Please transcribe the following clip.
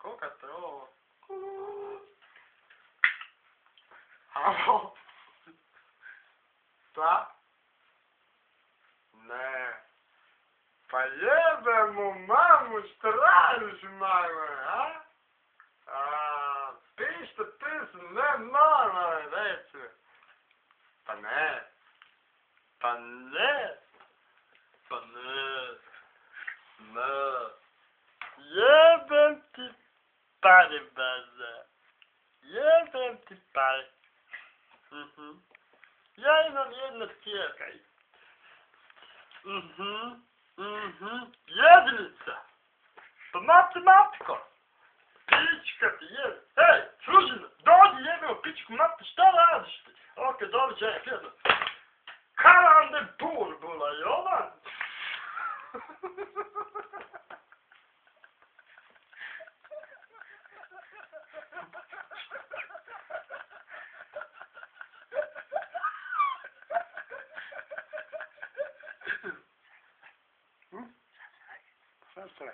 kokate ovo. Alo? Šta? Ne. Pa jebem mu mamu, šta radiš majmoj, a? Pište pismu, ne normalno reći. Pa ne. Pa ne. Pa ne. Ne. Jebem ti pare, baza. Jebem ti pare. Ja imam jedno cijeka. Jednica. Pa matematika. Pička ti jebe. Hej, služina, dođi jebeo pičku mati, šta radiš ti? Ok, doviđenja, fjedno. Karande burbula, Jovan. Šta se